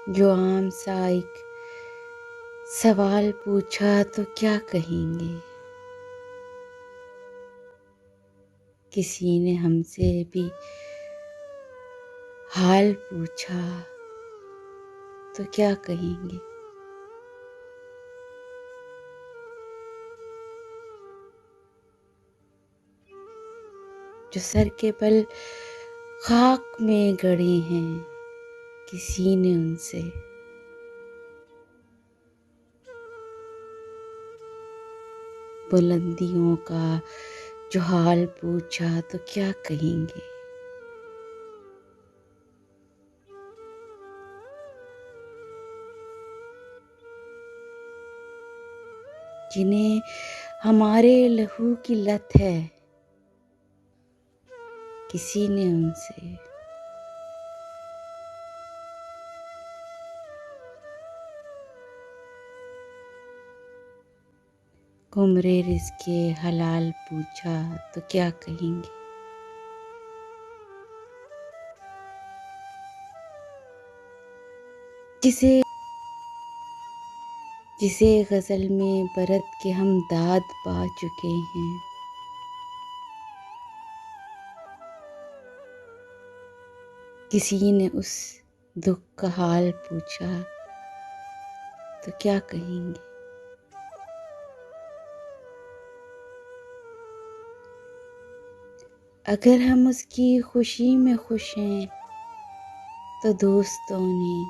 जो आम सा एक सवाल पूछा तो क्या कहेंगे। किसी ने हमसे भी हाल पूछा तो क्या कहेंगे। जो सर के बल खाक में गड़े हैं, किसी ने उनसे बुलंदियों का जो हाल पूछा तो क्या कहेंगे। जिन्हें हमारे लहू की लत है, किसी ने उनसे खुमरे-rizq-e-halal पूछा तो क्या कहेंगे। जिसे जिसे ghazal में बरत के हम दाद पा चुके हैं, किसी ने उस दुख का हाल पूछा तो क्या कहेंगे। अगर हम उसकी खुशी में खुश हैं तो दोस्तों ने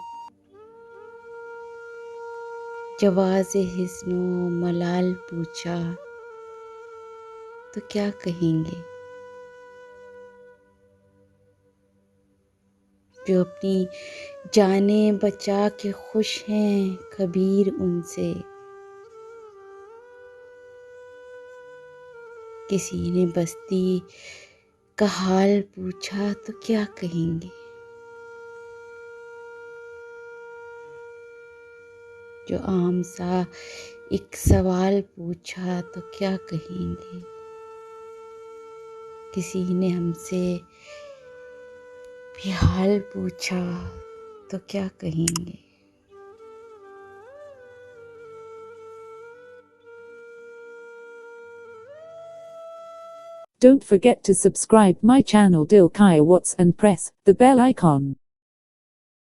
जवाज़-ए-हिज़्न-ओ-malal पूछा तो क्या कहेंगे। जो अपनी जानें बचा के खुश हैं कबीर उनसे, किसी ने बस्ती का हाल पूछा तो क्या कहेंगे। जो आम सा एक सवाल पूछा तो क्या कहेंगे। किसी ने हमसे भी हाल पूछा तो क्या कहेंगे। Don't forget to subscribe my channel Dil Kaya Watts and press the bell icon.